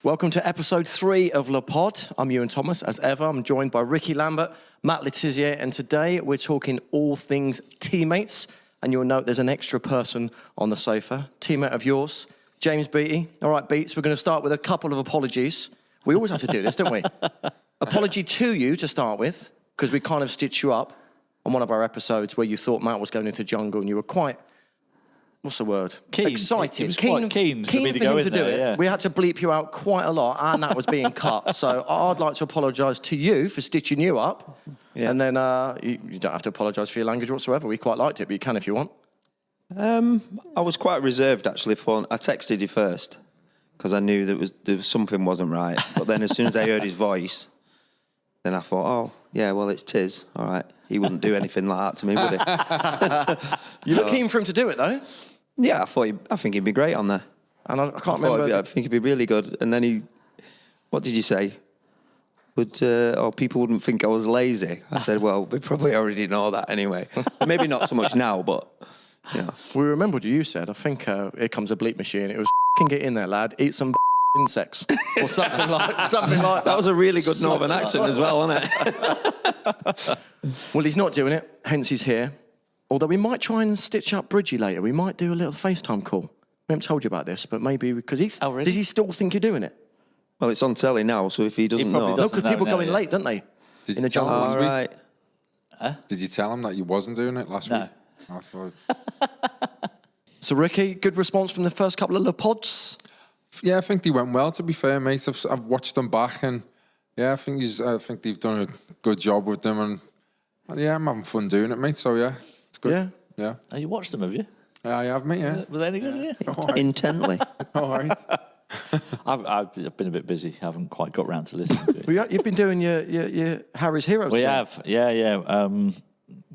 Welcome to episode 3 of Le Pod. I'm Iwan Thomas, as ever. I'm joined by Rickie Lambert, Matt Le Tissier, and today we're talking all things teammates. And you'll note there's an extra person on the sofa, teammate of yours, James Beattie. All right, Beats, we're going to start with a couple of apologies. We always have to do this, don't we? Apology to you to start with, because we kind of stitched you up on one of our episodes where you thought Matt was going into jungle and you were quite... What's the word? Keen. Excited. It was quite keen for me to go in there, yeah. We had to bleep you out quite a lot, and that was being cut. So I'd like to apologise to you for stitching you up. Yeah. And then you don't have to apologise for your language whatsoever. We quite liked it, but you can if you want. I was quite reserved, actually. I texted you first, because I knew there was something wasn't right. But then as soon as I heard his voice, then I thought, oh, yeah, well, it's Tiz. All right. He wouldn't do anything like that to me, would he? You look keen for him to do it, though. Yeah, I think he'd be great on there. And I can't remember. I think he'd be really good. And then what did you say? People wouldn't think I was lazy. I said, well, we probably already know that anyway. Maybe not so much now, but, yeah. We remembered what you said. I think here comes a bleep machine. It was get in there, lad. Eat some insects. Or something like that. That was a really good northern accent as well, wasn't it? Well, he's not doing it, hence he's here. Although we might try and stitch up Bridgie later. We might do a little FaceTime call. We haven't told you about this, but maybe because he's... Oh, really? Does he still think you're doing it? Well, it's on telly now, so if he doesn't know... No, because people go in late, don't they? Did in the jungle. All right. Did you tell him that you wasn't doing it last week? I thought... So, Rickie, good response from the first couple of Le Pods? Yeah, I think they went well, to be fair, mate. I've watched them back, and yeah, I think they've done a good job with them, and yeah, I'm having fun doing it, mate. So yeah, it's good. Yeah. Oh, you watched them, have you? Yeah, I have, mate. Yeah. Were they any good? Yeah. All right. Intently. All right. I've been a bit busy. I haven't quite got round to listening to it. Well, you've been doing your Harry's Heroes. We have, yeah.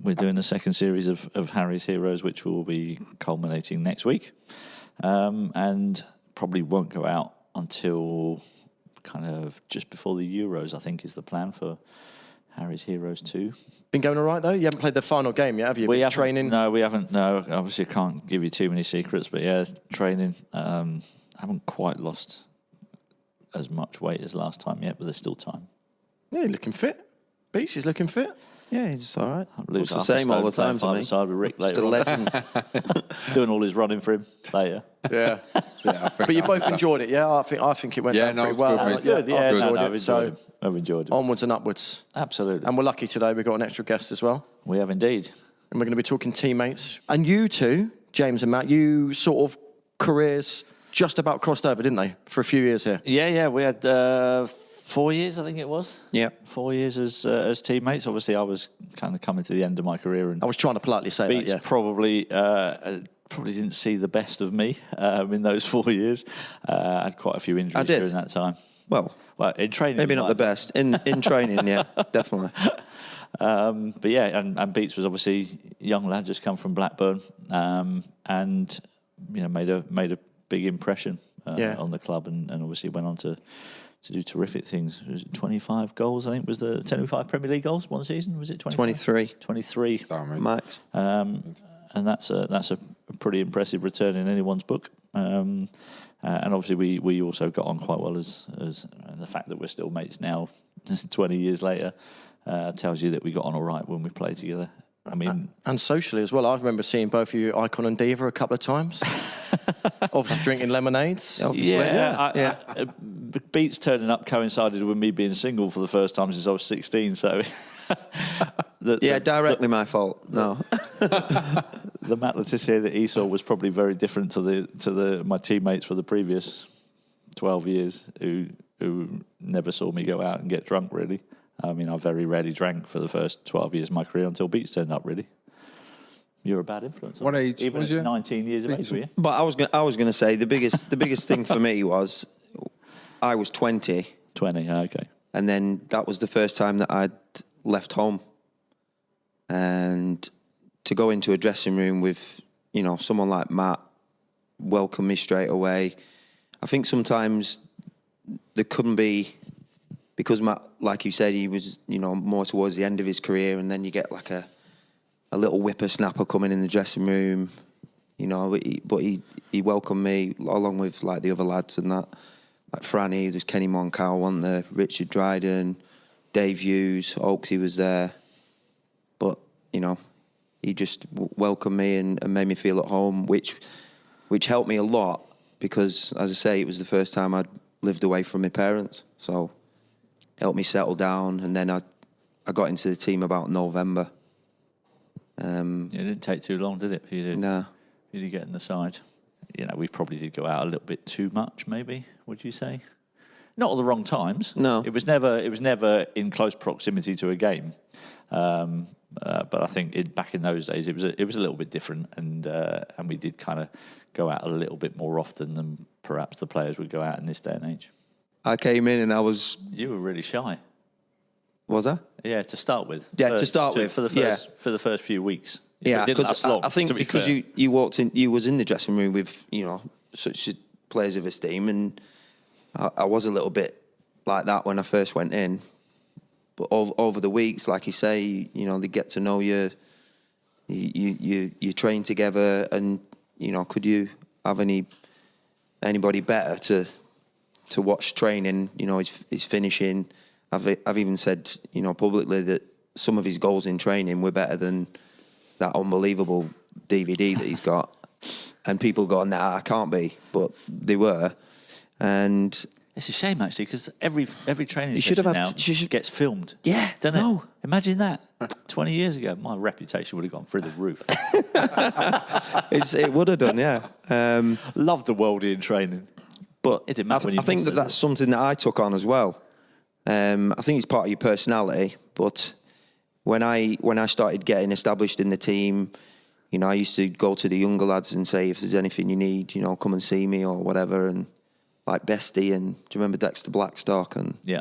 We're doing the second series of Harry's Heroes, which will be culminating next week, and probably won't go out until kind of just before the Euros, I think, is the plan for Harry's Heroes 2. Been going all right, though? You haven't played the final game yet, have you? We haven't, training? No, we haven't. No, obviously I can't give you too many secrets, but yeah, training. Haven't quite lost as much weight as last time yet, but there's still time. Yeah, you're looking fit. Beats is looking fit. Yeah, he's all right. Lose the same all the time to me. Side with Rick later Just a legend. doing all his running for him later. Yeah. But you both enjoyed it, yeah? I think it went down pretty well. Good, yeah. I've enjoyed it. Onwards and upwards. Absolutely. And we're lucky today, we've got an extra guest as well. We have indeed. And we're going to be talking teammates. And you two, James and Matt, you sort of careers just about crossed over, didn't they? For a few years here. Yeah. We had 4 years, I think it was. Yeah. 4 years as teammates. Obviously, I was kind of coming to the end of my career. And I was trying to politely say Beats that, yeah. Probably didn't see the best of me in those 4 years. I had quite a few injuries during that time. Well, in training, maybe not the best. In training, yeah, definitely. But yeah, and Beats was obviously a young lad, just come from Blackburn, and made a big impression on the club, and obviously went on to do terrific things. Was it 25 goals, I think, was the 25 Premier League goals one season? Was it 25? 23. Max. And that's a pretty impressive return in anyone's book. And obviously we also got on quite well as and the fact that we're still mates now, 20 years later, tells you that we got on all right when we played together. I mean, and socially as well. I remember seeing both of you, Icon and Diva, a couple of times. Obviously drinking lemonades. Yeah. Beats turning up coincided with me being single for the first time since I was 16. So, directly my fault. No, the Matt Le Tissier that he saw was probably very different to my teammates for the previous 12 years who never saw me go out and get drunk. Really, I mean, I very rarely drank for the first 12 years of my career until Beats turned up. Really. You're a bad influence. What age Even was you? 19 years of age, were you? but I was going to say the biggest thing for me was I was 20. 20, okay. And then that was the first time that I'd left home, and to go into a dressing room with someone like Matt welcome me straight away. I think sometimes there couldn't be, because Matt, like you said, he was more towards the end of his career, and then you get like a little whippersnapper coming in the dressing room, but he welcomed me along with like the other lads and that. like Franny, there's Kenny Moncal, wasn't there? Richard Dryden, Dave Hughes, Oaksy was there. But, you know, he just welcomed me and made me feel at home, which helped me a lot because, as I say, it was the first time I'd lived away from my parents. So helped me settle down, and then I got into the team about November. It didn't take too long, did it, for you to, No. for you to get in the side? You know, we probably did go out a little bit too much, maybe, would you say? Not at the wrong times. No. It was never in close proximity to a game. But I think back in those days, it was a little bit different, and we did kind of go out a little bit more often than perhaps the players would go out in this day and age. I came in and I was... You were really shy. Was I? Yeah, to start with. Yeah, to start with. For the first few weeks. Yeah, it didn't last long, I think to be because fair. you walked in, you was in the dressing room with, you know, such players of esteem, and I was a little bit like that when I first went in. But over the weeks, like you say, you know, they get to know you. You train together, and you know, could you have anybody better to watch training? You know, his finishing. I've even said, you know, publicly that some of his goals in training were better than that unbelievable DVD that he's got. And people go, nah, I can't be, but they were. And it's a shame, actually, because every training should session have had now gets filmed. Yeah, Doesn't no. it? Imagine that. 20 years ago, my reputation would have gone through the roof. it would have done, yeah. Loved the worldie in training. But It didn't matter when you I think missed it. that's something that I took on as well. I think it's part of your personality. But when I started getting established in the team, you know, I used to go to the younger lads and say, if there's anything you need, you know, come and see me or whatever. And like Bestie, and do you remember Dexter Blackstock? And Yeah.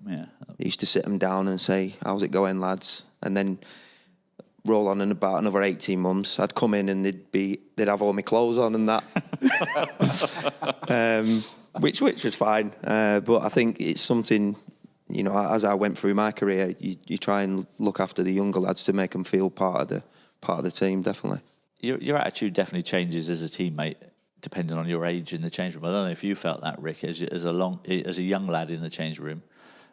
I used to sit them down and say, how's it going, lads? And then roll on in about another 18 months, I'd come in and they'd have all my clothes on and that. Which was fine. But I think it's something, you know, as I went through my career, you try and look after the younger lads to make them feel part of the team, definitely. Your attitude definitely changes as a teammate, depending on your age in the change room. I don't know if you felt that, Rick, as a young lad in the change room,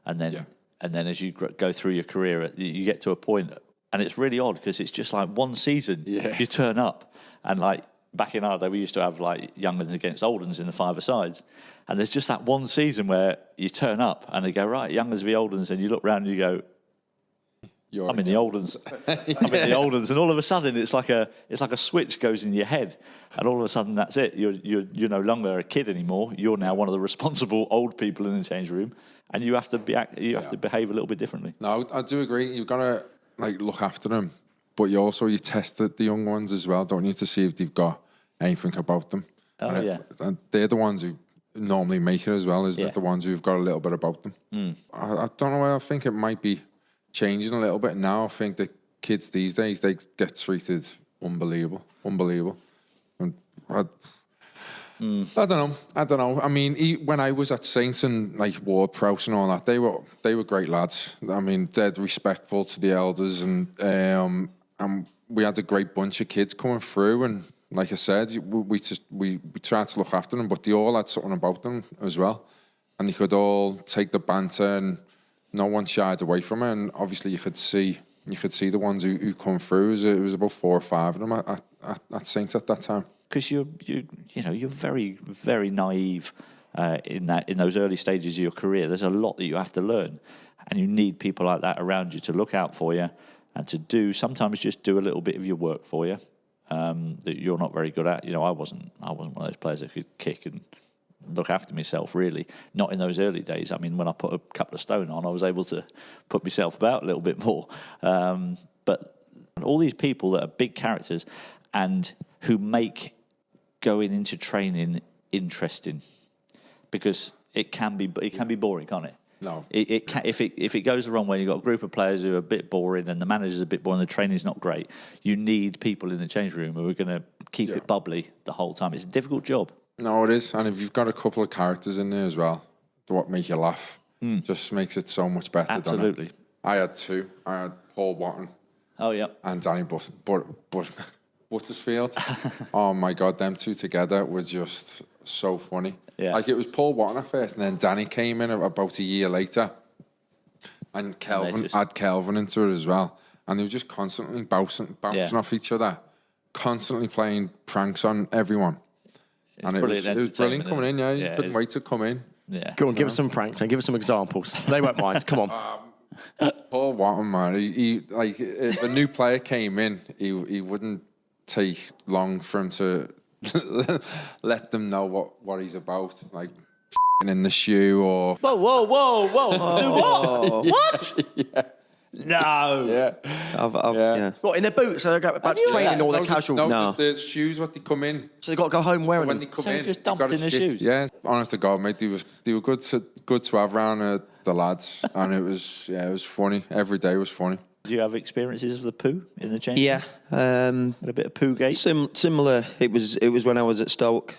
and then as you go through your career, you get to a point, and it's really odd because it's just like one season you turn up, and like back in our day we used to have like young uns against old uns in the five-a-sides, and there's just that one season where you turn up and they go, right, young uns v old uns, and you look round and you go, I'm in the old uns. I'm in the old uns, and all of a sudden it's like a switch goes in your head, and all of a sudden that's it. You're no longer a kid anymore. You're now one of the responsible old people in the change room, and you have to behave a little bit differently. No, I do agree. You've got to like look after them, but you test the young ones as well, don't you, to see if they've got anything about them. And they're the ones who normally make it as well, as the ones who've got a little bit about them. I don't know. I think it might be changing a little bit now. I think the kids these days, they get treated unbelievable. And I don't know. I mean, when I was at Saints and like Ward Prowse and all that, they were great lads. I mean, dead respectful to the elders, and we had a great bunch of kids coming through. And like I said, we tried to look after them, but they all had something about them as well, and they could all take the banter, and no one shied away from it. And obviously, you could see the ones who come through. It was about 4 or 5 of them at Saints at that time. Because you're very, very naive in those early stages of your career. There's a lot that you have to learn, and you need people like that around you to look out for you and to sometimes just do a little bit of your work for you that you're not very good at. You know, I wasn't one of those players that could kick and look after myself, really. Not in those early days. I mean, when I put a couple of stone on, I was able to put myself about a little bit more. But all these people that are big characters and who make going into training interesting, because it can be boring, can't it? No. It can, if it goes the wrong way, you've got a group of players who are a bit boring and the manager's a bit boring, the training's not great. You need people in the change room who are going to keep it bubbly the whole time. It's a difficult job. No, it is. And if you've got a couple of characters in there as well, what make you laugh, just makes it so much better. Absolutely. Doesn't it? I had 2. I had Paul Watton. Oh, yeah. And Danny Buttersfield. Oh my God, them 2 together were just so funny. Yeah. Like, it was Paul Watton at first, and then Danny came in about a year later. And Kelvin had Kelvin into it as well. And they were just constantly bouncing off each other, constantly playing pranks on everyone. And it was brilliant coming in, you couldn't wait to come in. Yeah. Go on, give us some pranks and give us some examples. They won't mind. Come on. Paul Watton, man, he like, if a new player came in, he wouldn't take long for him to let them know what he's about. Like, in the shoe or... Whoa. Do what? What? Yeah. No. Yeah. What, in their boots? So they go back to training or they're casual? No. The shoes, what they come in. So they've got to go home wearing When them? they come So in, just you've dumped got to in the shit. shoes? Yeah, honest to God, mate, they were good to have around the lads. And it was funny. Every day was funny. Do you have experiences of the poo in the change? Yeah. Had a bit of poo gate? Similar. It was when I was at Stoke.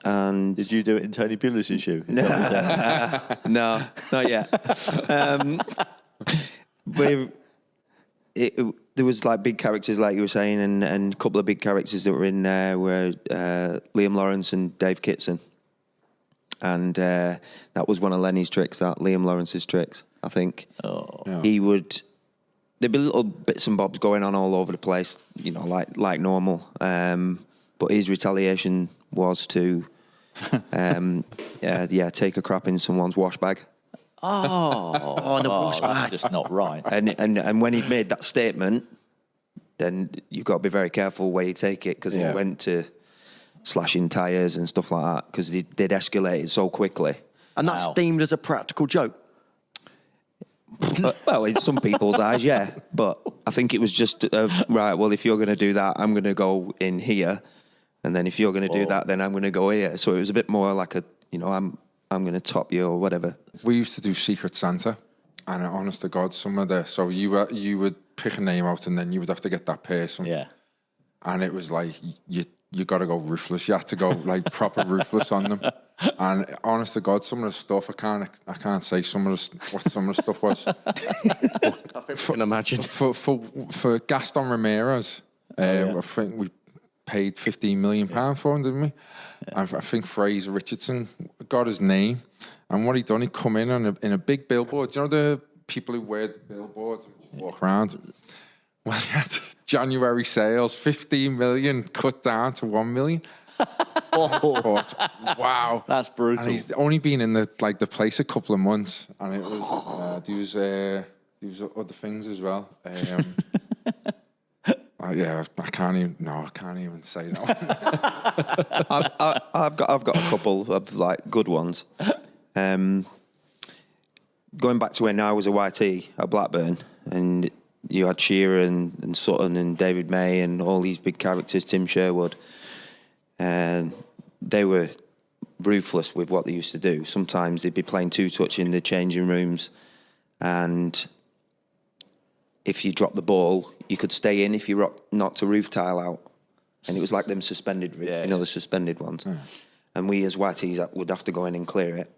And Did you do it in Tony Pulis' shoe? no, not yet. There was like big characters, like you were saying, and a couple of big characters that were in there were Liam Lawrence and Dave Kitson. And that was one of Lenny's tricks, that Liam Lawrence's tricks, I think. Oh. Yeah. He would... There'd be little bits and bobs going on all over the place, you know, like normal. But his retaliation was to, take a crap in someone's wash bag. Oh, the wash bag. That's just not right. And when he'd made that statement, then you've got to be very careful where you take it, because he went to slashing tyres and stuff like that, because they'd escalated so quickly. And that's deemed as a practical joke? Well, in some people's eyes, yeah. But I think it was just, right, well, if you're going to do that, I'm going to go in here. And then if you're going to do that, then I'm going to go here. So it was a bit more like I'm going to top you or whatever. We used to do Secret Santa. And honest to God, so you would pick a name out and then you would have to get that person. Yeah. And it was like, you got to go ruthless. You had to go like proper ruthless on them. And honest to God, some of the stuff I can't say what some of the stuff was. I think I can imagine. For Gaston Ramirez, I think we paid £15 million for him, didn't we? Yeah. And I think Fraser Richardson got his name. And what he done, he come in in a big billboard. Do you know the people who wear the billboards and walk around? Well, he had January sales, 15 million cut down to 1 million. Wow, that's brutal. And he's only been in the place a couple of months, and it was there was other things as well. I can't even say that. I've got a couple of like good ones. Going back to when I was a YT at Blackburn, and you had Shearer and Sutton and David May and all these big characters, Tim Sherwood, and they were ruthless with what they used to do. Sometimes they'd be playing two-touch in the changing rooms, and if you dropped the ball, you could stay in if you knocked a roof tile out. And it was like them suspended roofs, the suspended ones. Yeah. And we as YTs would have to go in and clear it.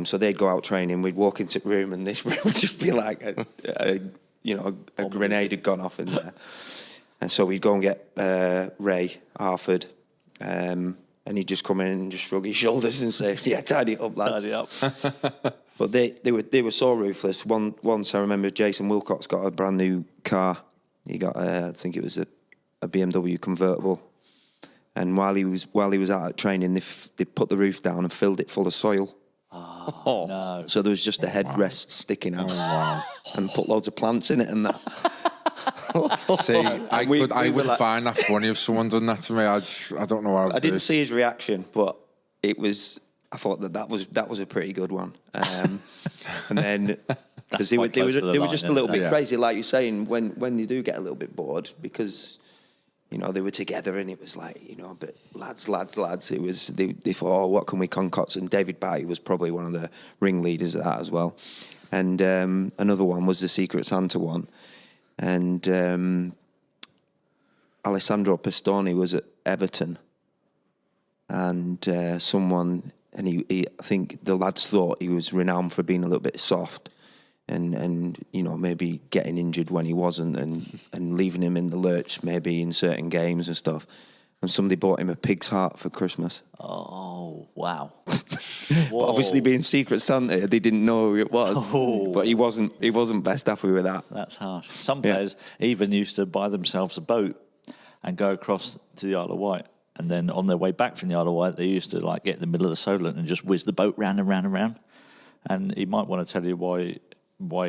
So they'd go out training, we'd walk into the room, and this room would just be like a grenade had gone off in there. And so we'd go and get Ray Harford, and he'd just come in and just shrug his shoulders and say, "Yeah, tidy it up, lads." Tidy up. But they were so ruthless. Once I remember Jason Wilcox got a brand new car. He got I think it was a BMW convertible. And while he was out at training, they put the roof down and filled it full of soil. Oh no! So there was just a headrest sticking out, and put loads of plants in it and that. See, I would find that funny if someone done that to me. I don't know how. I didn't see his reaction, but it was. I thought that was a pretty good one. And then because they were just a little bit crazy, like you're saying, when you do get a little bit bored, because they were together and it was like but lads. It was they thought, oh, what can we concoct? And David Beattie was probably one of the ringleaders of that as well. And another one was the Secret Santa one. And Alessandro Pistoni was at Everton, and he I think the lads thought he was renowned for being a little bit soft, and maybe getting injured when he wasn't, and leaving him in the lurch maybe in certain games and stuff. and somebody bought him a pig's heart for Christmas. Oh, wow. But obviously, being Secret Santa, they didn't know who it was. Oh. But he wasn't best happy with that. That's harsh. Some players even used to buy themselves a boat and go across to the Isle of Wight. And then on their way back from the Isle of Wight, they used to like get in the middle of the Solent and just whiz the boat round and round and round. And he might want to tell you why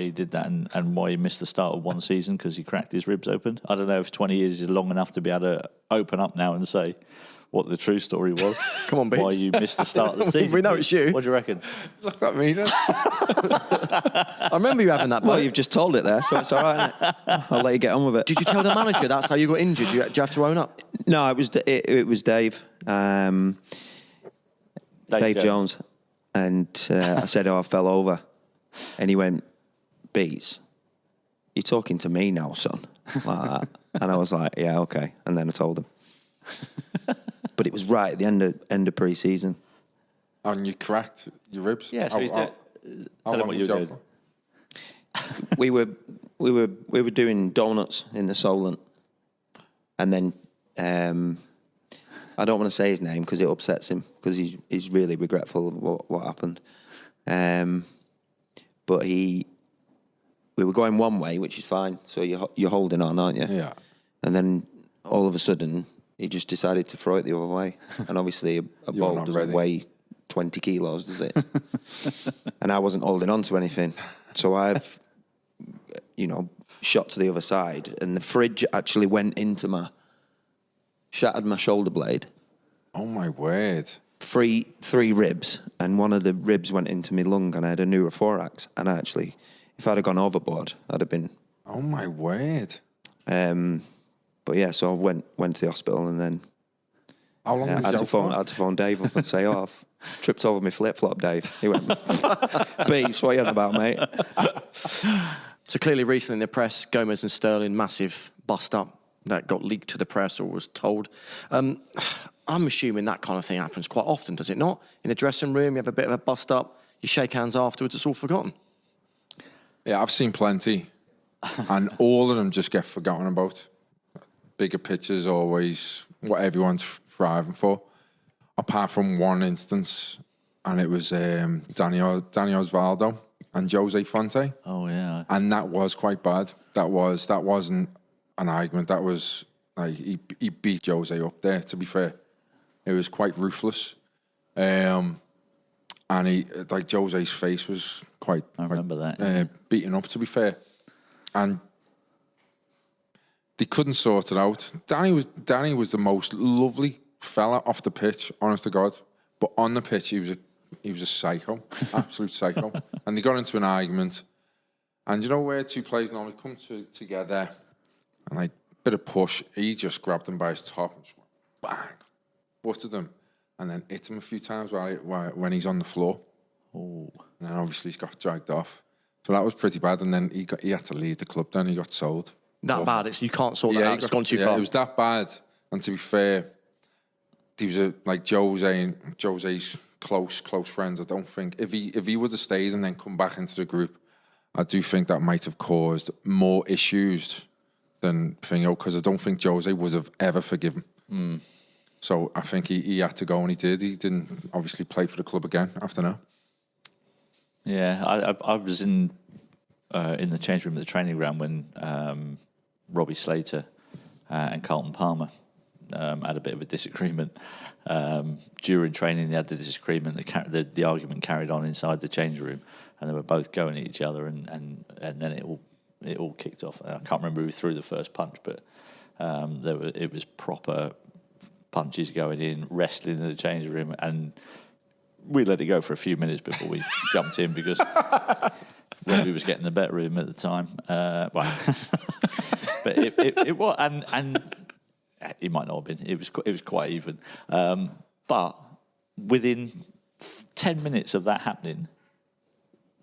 he did that and why he missed the start of one season, because he cracked his ribs open. I don't know if 20 years is long enough to be able to open up now and say what the true story was. Come on, Beats. Why you missed the start of the season. We know it's you. What do you reckon? Look at me then. I remember you having that boat. Well, you've just told it there, so it's all right. I'll let you get on with it. Did you tell the manager that's how you got injured? Do you have to own up? No, it was Dave. Dave Jones. And I said, I fell over. And he went, Beats, you're talking to me now, son. Like that. And I was like, yeah, okay. And then I told him. But it was right at the end of pre-season. And you cracked your ribs? Yeah, so he's tell him what you did. We were doing donuts in the Solent. And then I don't want to say his name because it upsets him, because he's really regretful of what happened. But we were going one way, which is fine. So you're holding on, aren't you? Yeah. And then all of a sudden, he just decided to throw it the other way. And obviously, a ball doesn't weigh 20 kilos, does it? And I wasn't holding on to anything. So I've, shot to the other side. And the fridge actually went into shattered my shoulder blade. Oh, my word. Three ribs. And one of the ribs went into my lung, and I had a neurothorax. And actually, if I'd have gone overboard, I'd have been... Oh, my word. But yeah, so I went to the hospital, and then how long I had to phone Dave up and say, I've tripped over my flip-flop, Dave. He went, Beats, what are you on about, mate? So clearly recently in the press, Gomez and Sterling, massive bust-up that got leaked to the press or was told. I'm assuming that kind of thing happens quite often, does it not? In a dressing room, you have a bit of a bust-up, you shake hands afterwards, it's all forgotten. Yeah, I've seen plenty, and all of them just get forgotten about. Bigger picture's always what everyone's thriving for, apart from one instance, and it was Danny Osvaldo and Jose Fonte. Oh, yeah. And that was quite bad. That wasn't an argument. That was, like, he beat Jose up there, to be fair. It was quite ruthless. And Jose's face was quite... I remember that. Beaten up, to be fair. And they couldn't sort it out. Danny was the most lovely fella off the pitch, honest to God. But on the pitch, he was a psycho, absolute psycho. And they got into an argument. And you know where two players normally come together and like bit of push, he just grabbed him by his top and just went, bang, butted him, and then hit him a few times when he's on the floor. Oh. And then obviously he's got dragged off. So that was pretty bad. And then he had to leave the club. Then he got sold. That bad? You can't sort that out. It's gone too far. It was that bad. And to be fair, he was like Jose's close friends. I don't think if he would have stayed and then come back into the group, I do think that might have caused more issues than Fingo, because I don't think Jose would have ever forgiven. Mm. So I think he had to go, and he did. He didn't obviously play for the club again after that. Yeah, I was in the change room at the training ground when Robbie Slater and Carlton Palmer had a bit of a disagreement. During training, they had the disagreement. The argument carried on inside the change room, and they were both going at each other, and then it all kicked off. I can't remember who threw the first punch, but it was proper punches going in, wrestling in the change room, and we let it go for a few minutes before we jumped in because Robbie was getting the better of him at the time. But it was, and it might not have been. It was quite even. But within 10 minutes of that happening,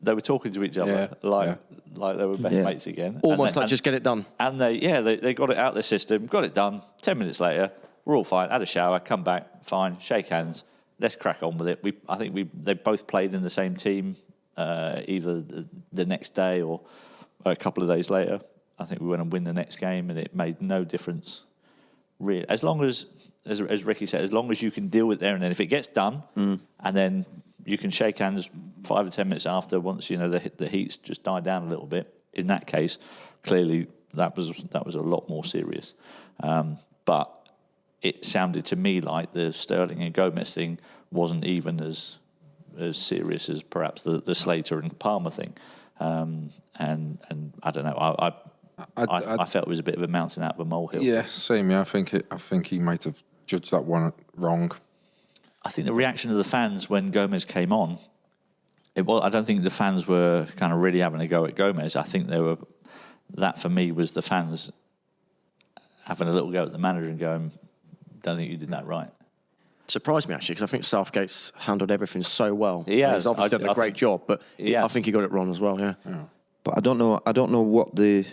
they were talking to each other like they were best mates again. Almost like just get it done. And they got it out of their system, got it done. 10 minutes later, we're all fine. Had a shower, come back, fine, shake hands. Let's crack on with it. I think they both played in the same team, either the next day or a couple of days later. I think we went and win the next game, and it made no difference, really. As long as as Rickie said, as long as you can deal with it there and then, if it gets done, and then you can shake hands 5 or 10 minutes after, once the heat's just died down a little bit. In that case, clearly that was a lot more serious. But it sounded to me like the Sterling and Gomez thing wasn't even as serious as perhaps the Slater and Palmer thing. And I don't know. I felt it was a bit of a mountain out of a molehill. Yeah, same. Yeah, I think he might have judged that one wrong. I think the reaction of the fans when Gomez came on, I don't think the fans were kind of really having a go at Gomez. I think that for me was the fans having a little go at the manager and going, "Don't think you did that right." Surprised me actually, because I think Southgate's handled everything so well. Yeah, he's obviously done a great job, but I think he got it wrong as well. Yeah. But I don't know what the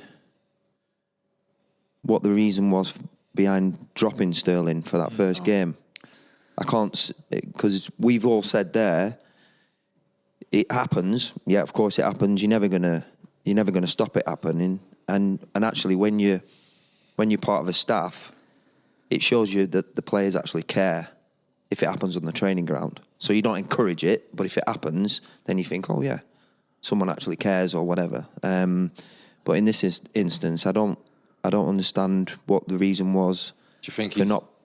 reason was behind dropping Sterling for that first game. I can't, because we've all said there, it happens. Yeah, of course it happens. You're never gonna stop it happening. And actually, when you're part of a staff, it shows you that the players actually care if it happens on the training ground. So you don't encourage it, but if it happens, then you think, oh yeah, someone actually cares or whatever. But in this instance, I don't understand what the reason was. Do you think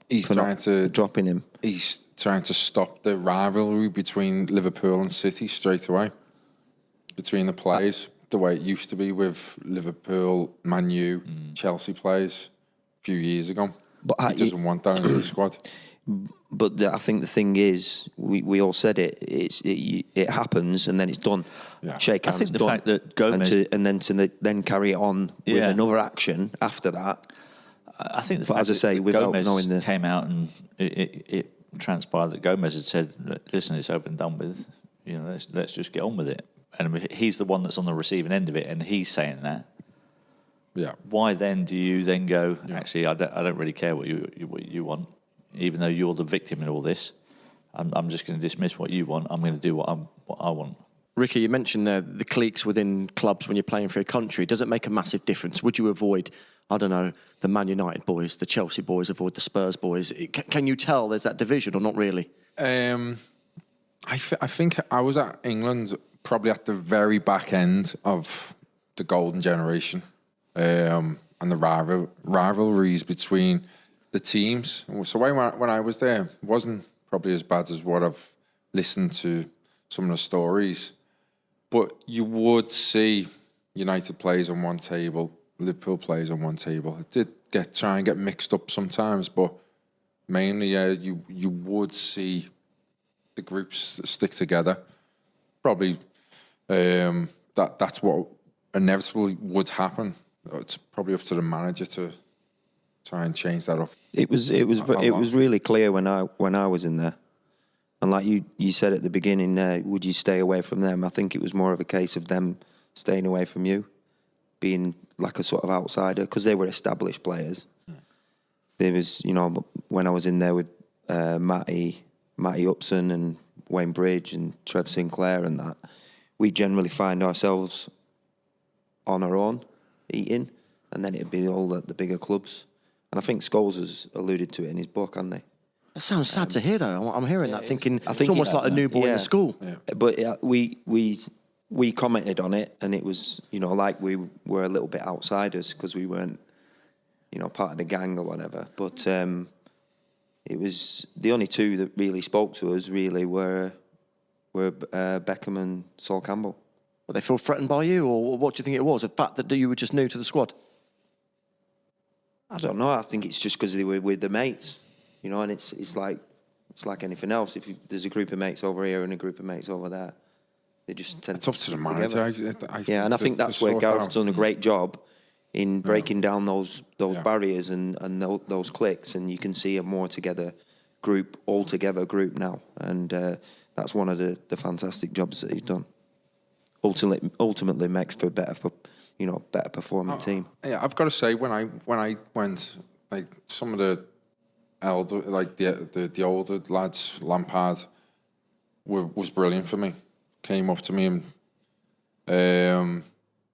he's trying to dropping him? He's trying to stop the rivalry between Liverpool and City straight away, between the players, the way it used to be with Liverpool, Man U, Chelsea players a few years ago. But he doesn't want that in the squad. But I think the thing is, we all said it. It happens and then it's done. Yeah. Shake hands. I think the done. fact that Gomez then carry it on with another action after that. I think the but fact as I say, that without Gomez knowing came out and it transpired that Gomez had said, "Listen, it's over and done with. Let's just get on with it." And he's the one that's on the receiving end of it, and he's saying that. Yeah. Why then do you then go? Actually, I don't really care what you want. Even though you're the victim in all this, I'm just going to dismiss what you want. I'm going to do what I want. Rickie, you mentioned the cliques within clubs when you're playing for your country. Does it make a massive difference? Would you avoid, I don't know, the Man United boys, the Chelsea boys, avoid the Spurs boys? Can you tell there's that division or not really? I think I was at England probably at the very back end of the golden generation, and the rivalries between the teams. So when I was there, it wasn't probably as bad as what I've listened to some of the stories. But you would see United players on one table, Liverpool players on one table. It did try and get mixed up sometimes, but mainly you would see the groups stick together. Probably that's what inevitably would happen. It's probably up to the manager to try and change that up. It was really clear when I was in there, and like you said at the beginning, would you stay away from them? I think it was more of a case of them staying away from you, being like a sort of outsider, because they were established players. There was, when I was in there with Matty Upson and Wayne Bridge and Trev Sinclair and that, we generally find ourselves on our own eating, and then it'd be all the bigger clubs. And I think Scholes has alluded to it in his book, hasn't he? That sounds sad to hear, though. I'm hearing that, thinking I think it's almost like a new boy in the school. Yeah. But we commented on it, and it was, like we were a little bit outsiders because we weren't, part of the gang or whatever. But it was the only two that really spoke to us. Really were Beckham and Sol Campbell. Well, they feel threatened by you, or what do you think it was? The fact that you were just new to the squad? I don't know. I think it's just because they were with the mates, and it's like anything else. If there's a group of mates over here and a group of mates over there, they just tend. It's up to the manager. And I think that's where Gareth's done a great job in breaking down those barriers and those cliques, and you can see a more together group, all together group now, and that's one of the fantastic jobs that he's done. Ultimately makes for a better performing team. Yeah, I've got to say, when I went, like some of the elder, like the older lads, Lampard was brilliant for me. Came up to me and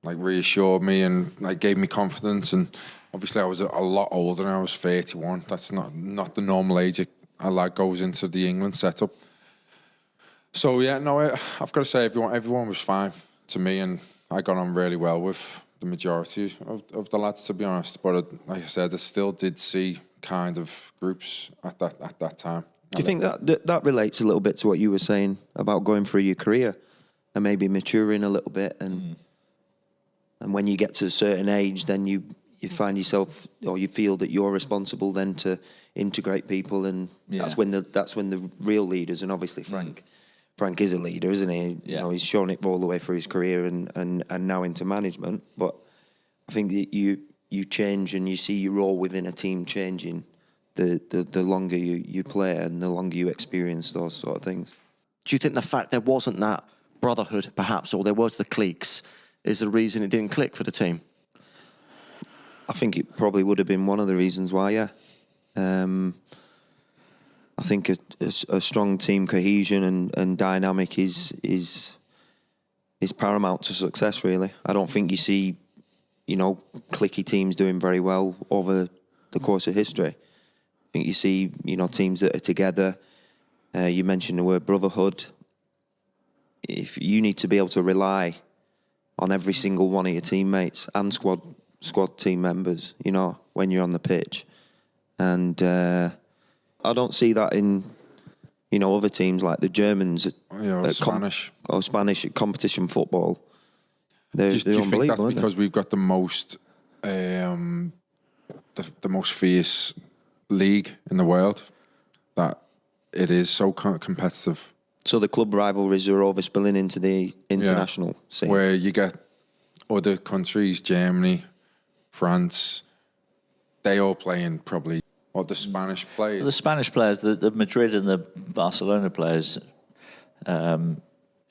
like reassured me and like gave me confidence, and obviously I was a lot older and I was 31. That's not the normal age a lad goes into the England setup. So yeah, no, I've got to say everyone was fine to me, and I got on really well with the majority of the lads, to be honest. But like I said, I still did see kind of groups at that time. Do you think that relates a little bit to what you were saying about going through your career and maybe maturing a little bit, and when you get to a certain age, then you find yourself, or you feel that you're responsible then to integrate people, and that's when the real leaders, and obviously Frank is a leader, isn't he? You know, he's shown it all the way through his career and now into management. But I think that you change, and you see your role within a team changing the longer you play and the longer you experience those sort of things. Do you think the fact there wasn't that brotherhood, perhaps, or there was the cliques, is the reason it didn't click for the team? I think it probably would have been one of the reasons why, yeah. I think a strong team cohesion and dynamic is paramount to success, really. I don't think you see, cliquey teams doing very well over the course of history. I think you see, teams that are together. You mentioned the word brotherhood. If you need to be able to rely on every single one of your teammates and squad team members, when you're on the pitch. And I don't see that in, other teams like the Germans. Spanish. Or Spanish competition football. They're do you think that's because we've got the most fierce league in the world, that it is so competitive? So the club rivalries are overspilling into the international scene. Where you get other countries, Germany, France, they all playing probably, or the Spanish players. The Spanish players, the Madrid and the Barcelona players,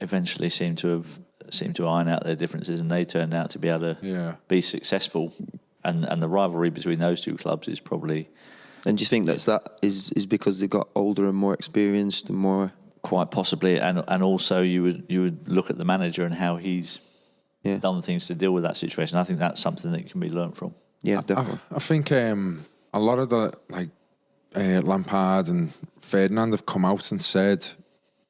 eventually seem to iron out their differences, and they turned out to be able to be successful. And the rivalry between those two clubs is probably. And do you think that is because they got older and more experienced and more? Quite possibly, and also you would look at the manager and how he's done things to deal with that situation. I think that's something that can be learned from. Yeah, definitely. I think a lot of the Lampard and Ferdinand have come out and said,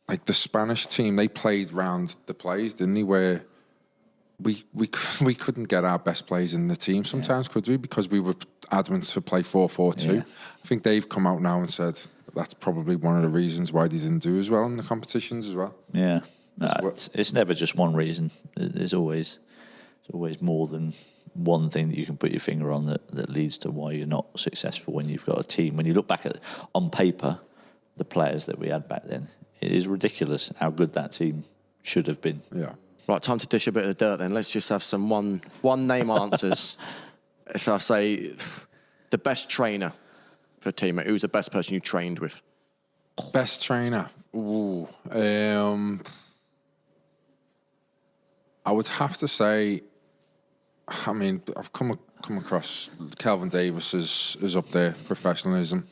the Spanish team, they played round the plays, didn't they? Where we couldn't get our best players in the team sometimes, could we? Because we were adamant to play 4-4-2. I think they've come out now and said that's probably one of the reasons why they didn't do as well in the competitions as well. Yeah, it's never just one reason. There's always more than one thing that you can put your finger on that leads to why you're not successful when you've got a team. When you look back at, on paper, the players that we had back then, it is ridiculous how good that team should have been. Yeah. Right, time to dish a bit of dirt then. Let's just have some one name answers. So I say the best trainer for a teammate. Who's the best person you trained with? Best trainer? Ooh. I would have to say, I've come across Kelvin Davis is up there, professionalism,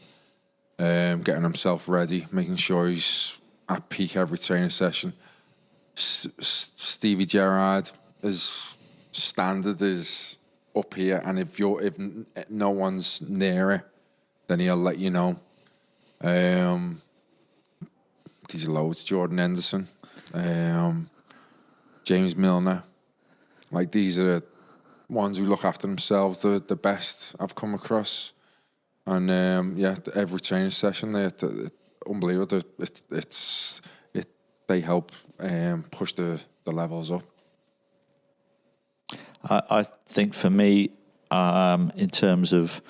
getting himself ready, making sure he's at peak every training session. Stevie Gerrard, his standard is up here, and if no one's near it, then he'll let you know. These loads, Jordan Henderson, James Milner, these are the ones who look after themselves, the best I've come across. And every training session, they're unbelievable. They help push the levels up. I think for me, in terms of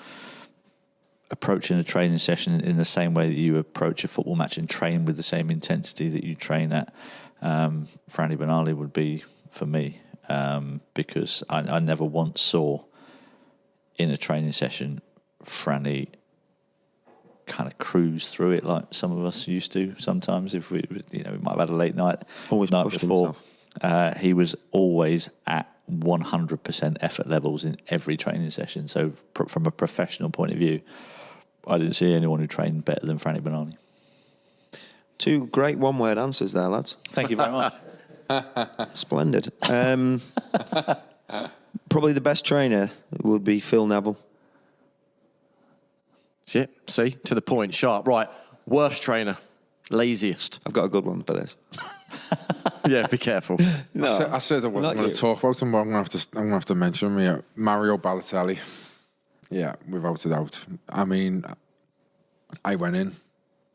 approaching a training session in the same way that you approach a football match and train with the same intensity that you train at, Franny Benali would be for me, because I never once saw in a training session Franny kind of cruise through it like some of us used to sometimes. If we might have had a late night before. He was always at 100% effort levels in every training session. So from a professional point of view, I didn't see anyone who trained better than Franny Benali. Two great one-word answers there, lads. Thank you very much. Splendid. Probably the best trainer would be Phil Neville. See, to the point, sharp. Right, worst trainer, laziest. I've got a good one for this. Yeah, be careful. No, I said I wasn't going to talk about him, but I'm going to have to mention him. Yeah, Mario Balotelli. Yeah, without a doubt. I mean, I went in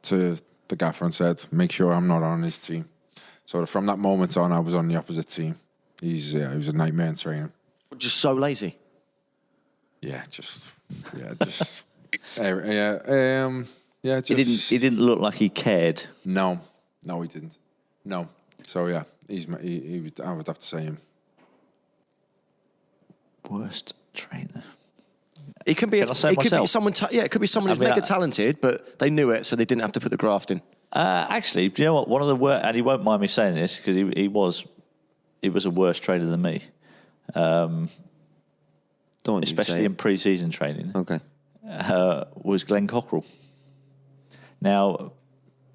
to the gaffer and said, make sure I'm not on his team. So from that moment on, I was on the opposite team. He was a nightmare in training. Just so lazy. Just. Just He didn't look like he cared. No, he didn't. No. So yeah, I would have to say him. Worst trainer. It can be. It could be someone. It could be someone who's mega talented, but they knew it, so they didn't have to put the graft in. Actually, do you know what? One of the worst, and he won't mind me saying this because he was a worse trainer than me. Especially in pre-season training. Okay. Was Glenn Cockrell. Now,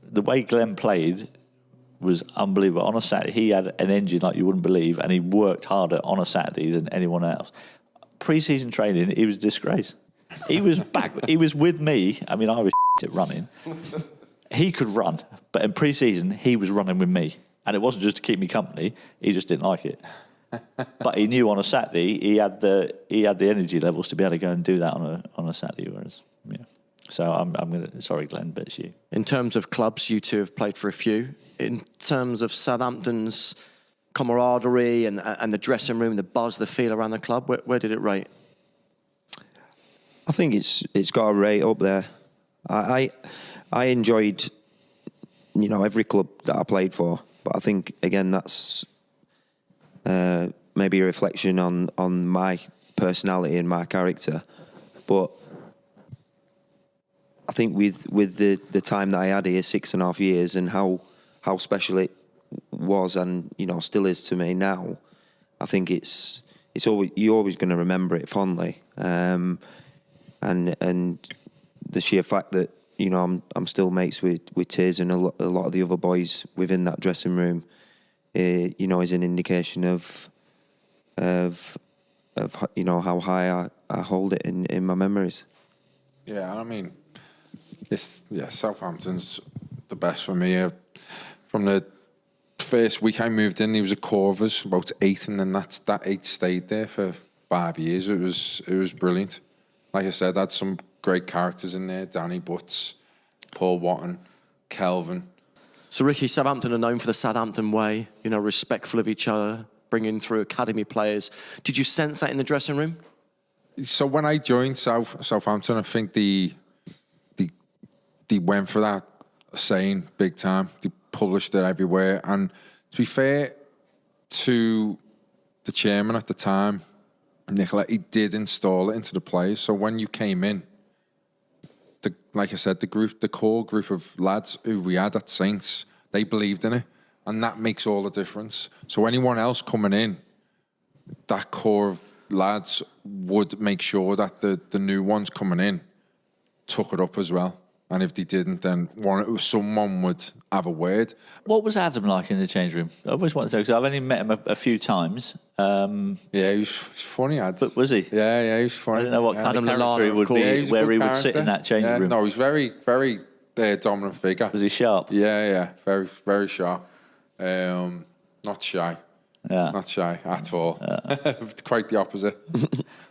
the way Glenn played was unbelievable. On a Saturday, he had an engine like you wouldn't believe, and he worked harder on a Saturday than anyone else. Pre-season training, he was a disgrace. He was back. He was with me. I mean, I was at running. He could run, but in pre-season, he was running with me, and it wasn't just to keep me company. He just didn't like it. But he knew on a Saturday he had the energy levels to be able to go and do that on a Saturday. Whereas, yeah. So I'm gonna. Sorry, Glenn, but it's you. In terms of clubs, you two have played for a few. In terms of Southampton's camaraderie and the dressing room, the buzz, the feel around the club, where did it rate? I think it's got a rate up there. I enjoyed, every club that I played for, but I think again that's maybe a reflection on my personality and my character. But I think with the time that I had here, 6.5 years, and how special it was and still is to me now, I think it's always, you're always going to remember it fondly. And the sheer fact that I'm still mates with Tiz and a lot of the other boys within that dressing room, is an indication of how high I hold it in my memories. Yeah, I mean, Southampton's the best for me. From the first week I moved in, there was a core of us, about 8, and then that 8 stayed there for 5 years. It was brilliant. Like I said, I had some great characters in there: Danny Butts, Paul Watton, Kelvin. So, Rickie, Southampton are known for the Southampton way, respectful of each other, bringing through academy players. Did you sense that in the dressing room? So when I joined Southampton, I think they went for that saying big time. They published it everywhere. And to be fair to the chairman at the time, Nicola, he did install it into the players. So when you came in, like I said, the core group of lads who we had at Saints, they believed in it. And that makes all the difference. So anyone else coming in, that core of lads would make sure that the new ones coming in took it up as well. And if they didn't, then someone would have a word. What was Adam like in the change room? I always wanted to know, because I've only met him a few times. Yeah, he's funny, Ad. But was he? Yeah, he's funny. I don't know what kind of character he would be, where he would sit in that changing room. No, he's very, very dominant figure. Was he sharp? Yeah, very, very sharp. Not shy. Yeah. Not shy at all. Yeah. Quite the opposite.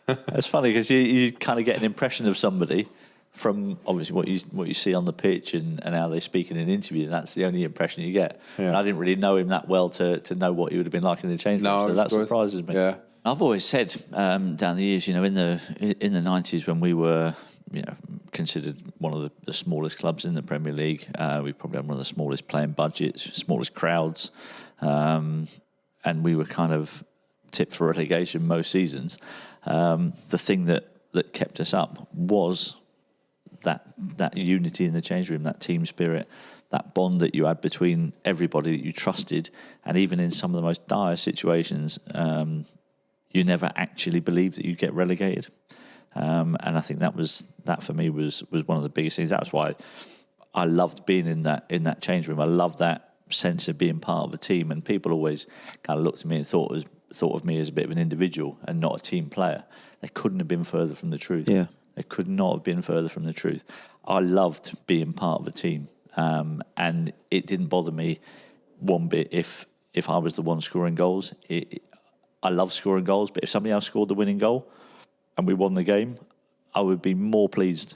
It's funny because you kind of get an impression of somebody from obviously what you see on the pitch and how they speak in an interview. And that's the only impression you get. Yeah. And I didn't really know him that well to know what he would have been like in the change room. So that surprises me. Yeah. I've always said down the years, in the 90s when we were considered one of the smallest clubs in the Premier League, we probably had one of the smallest playing budgets, smallest crowds, and we were kind of tipped for relegation most seasons. The thing that kept us up was that unity in the change room, that team spirit, that bond that you had between everybody that you trusted, and even in some of the most dire situations, you never actually believed that you'd get relegated. And I think that for me was one of the biggest things. That's why I loved being in that change room. I loved that sense of being part of a team, and people always kind of looked at me and thought of me as a bit of an individual and not a team player. They couldn't have been further from the truth. Yeah. It could not have been further from the truth. I loved being part of a team, and it didn't bother me one bit if I was the one scoring goals. I love scoring goals, but if somebody else scored the winning goal and we won the game, I would be more pleased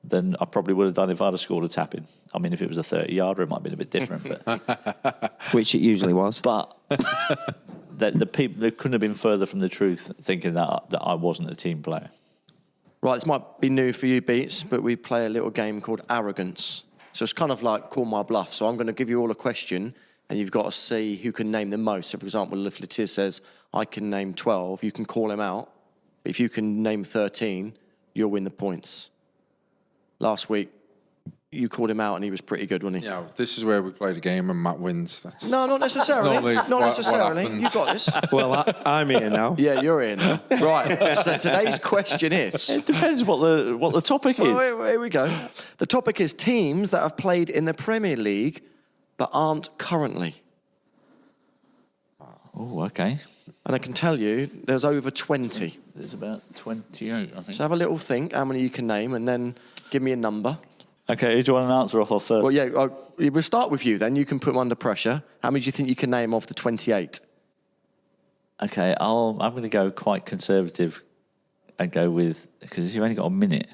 than I probably would have done if I'd have scored a tap-in. I mean, if it was a 30-yarder, it might have been a bit different. But Which it usually was. But the people, they couldn't have been further from the truth thinking that I wasn't a team player. Right, this might be new for you, Beats, but we play a little game called Arrogance. So it's kind of like Call My Bluff. So I'm going to give you all a question, and you've got to see who can name the most. So, for example, if Le Tissier says, I can name 12, you can call him out. If you can name 13, you'll win the points. Last week, you called him out, and he was pretty good, wasn't he? Yeah, this is where we play the game and Matt wins. No, not necessarily. Not Not what necessarily. happens. You got this. Well, I'm here now. Yeah, you're in. Right. So today's question is... It depends what the topic is. Well, here we go. The topic is teams that have played in the Premier League but aren't currently. Oh, okay. And I can tell you, there's over 20. There's about 28, I think. So have a little think how many you can name and then give me a number. Okay, who do you want an answer off of first? Well, yeah, we'll start with you then. You can put them under pressure. How many do you think you can name of the 28? Okay, I'm going to go quite conservative and go with, because you've only got a minute,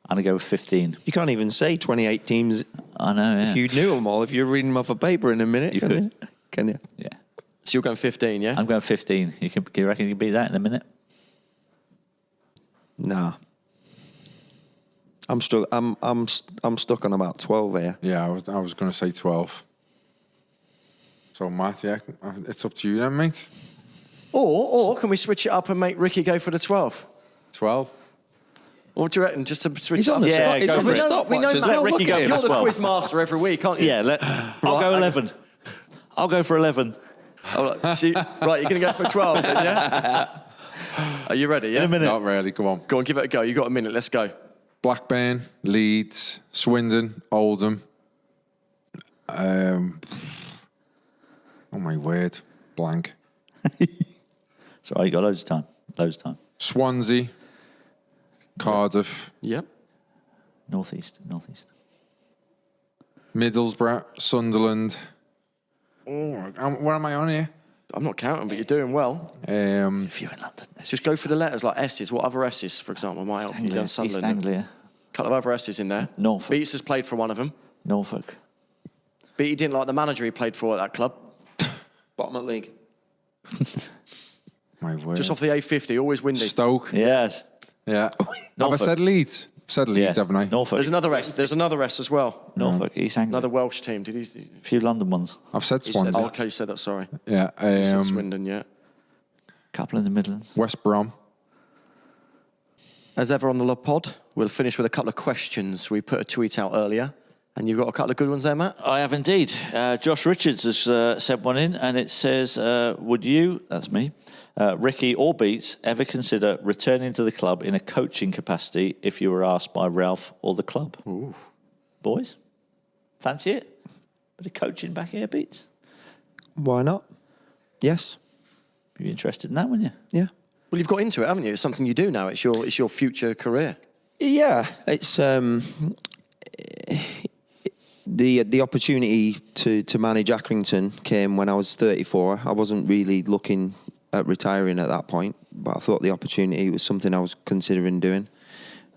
I'm going to go with 15. You can't even say 28 teams. I know, yeah. If you knew them all, if you're reading them off a paper in a minute, You could. Can you? Yeah. So you're going 15, yeah? I'm going 15. You reckon you can beat that in a minute? Nah. I'm stuck. I'm stuck on about 12 here. Yeah, I was going to say 12. So, Matt, yeah, it's up to you then, mate. Or can we switch it up and make Rickie go for the 12? 12. Or do you reckon just to switch He's it on up? the Yeah, stop. He's go on for the it. stopwatch We know as Matt, well. Rickie Look go at for him. You're the 12. quiz master every week, aren't you? Yeah, I'll go 11. I'll go for 11. Right, you're going to go for 12 then, yeah? Are you ready, yeah? In a minute. Not really, go on. Go on, give it a go. You've got a minute, let's go. Blackburn, Leeds, Swindon, Oldham. Oh my word, blank. It's all right, you got loads of time. Swansea, Cardiff, Yep. Northeast. Middlesbrough, Sunderland. Where am I on here? I'm not counting, but you're doing well. If you're in London, Just go for the letters like S's. What other S's, for example, might help you down East Sunderland? Anglia, A couple of other S's in there. Norfolk. Beats has played for one of them. Norfolk. Beattie didn't like the manager he played for at that club. Bottom of the league. My word. Just off the A50, always windy. Stoke. Yes. Yeah. Have I Norfolk. said Leeds? I've said Leeds, Yes. haven't I? Norfolk. There's another S. There's another S as well. Norfolk. East Anglia. Another Welsh team. Did he? A few London ones. I've said said Swansea. Oh, okay, you said that. Sorry. Yeah. You said Swindon, yeah. Couple in the Midlands. West Brom. As ever on the pod, we'll finish with a couple of questions. We put a tweet out earlier, and you've got a couple of good ones there, Matt. I have indeed. Josh Richards has sent one in, and it says, would you, that's me, Rickie or Beats, ever consider returning to the club in a coaching capacity if you were asked by Ralph or the club? Ooh. Boys, fancy it? Bit of coaching back here, Beats? Why not? Yes. Be interested in that, wouldn't you? Yeah. Well, you've got into it, haven't you? It's something you do now. It's your future career. Yeah. It's the opportunity to manage Accrington came when I was 34. I wasn't really looking at retiring at that point, but I thought the opportunity was something I was considering doing,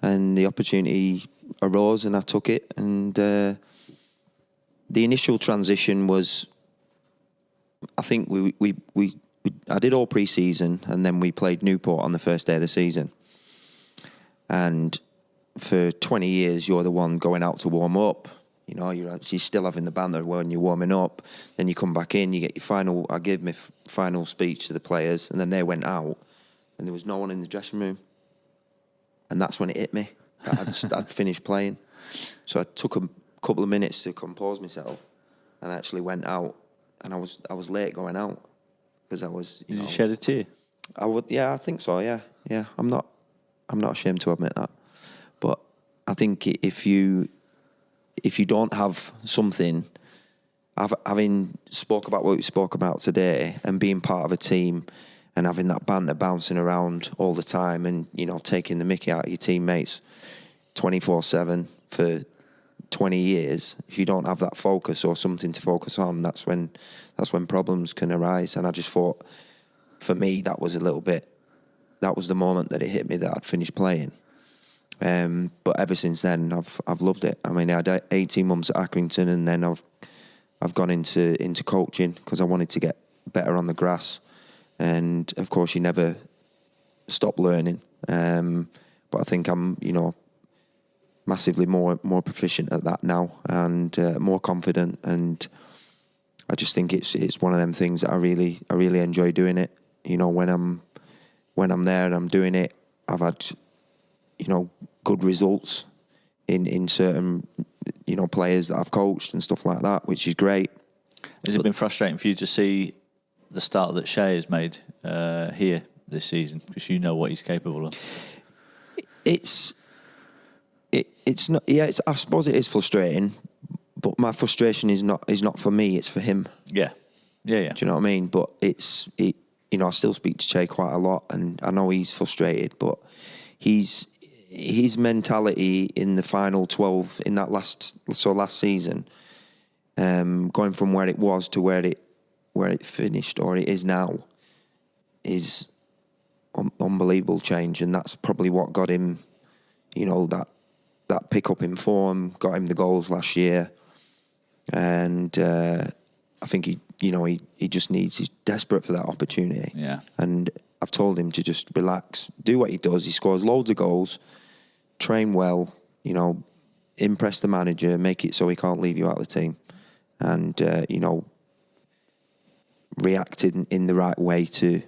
and the opportunity arose, and I took it. And the initial transition was, I think I did all pre-season, and then we played Newport on the first day of the season. And for 20 years, you're the one going out to warm up. You know, you're actually still having the banter when you're warming up. Then you come back in, you get your final. I gave my final speech to the players, and then they went out, and there was no one in the dressing room. And that's when it hit me. I'd finished playing, so I took a couple of minutes to compose myself, and actually went out. And I was late going out because I was. Did you shed a tear? I would. Yeah, I think so. Yeah. I'm not ashamed to admit that, but I think if you don't have something, having spoke about what we spoke about today and being part of a team and having that banter bouncing around all the time, and taking the mickey out of your teammates 24/7 for 20 years. If you don't have that focus or something to focus on, that's when problems can arise. And I just thought, for me, that was the moment that it hit me that I'd finished playing. But ever since then, I've loved it. I mean, I had 18 months at Accrington, and then I've gone into coaching because I wanted to get better on the grass. And of course, you never stop learning. But I think I'm, massively more proficient at that now, and more confident. And I just think it's one of them things that I really enjoy doing it. When I'm there and I'm doing it, I've had good results in certain players that I've coached and stuff like that, which is great. Has it been frustrating for you to see the start that Shea has made here this season, because you know what he's capable of? It's not. Yeah, I suppose it is frustrating, but my frustration is not for me. It's for him. Yeah. Do you know what I mean? But I still speak to Shea quite a lot, and I know he's frustrated, but his mentality in the final 12 in that last season, going from where it was to where it finished or it is now, is unbelievable change, and that's probably what got him, that pick up in form, got him the goals last year, and I think he just needs. He's desperate for that opportunity. Yeah, and I've told him to just relax, do what he does. He scores loads of goals, train well, impress the manager, make it so he can't leave you out of the team, and react in the right way to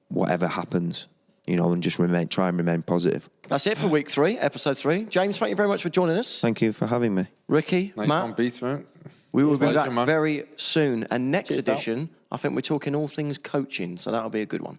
whatever happens. And just try and remain positive. That's it for week 3, episode 3. James, thank you very much for joining us. Thank you for having me. Ricky, nice Matt. One, Beats, mate. We will be back very soon. And next edition, I think we're talking all things coaching, so that'll be a good one.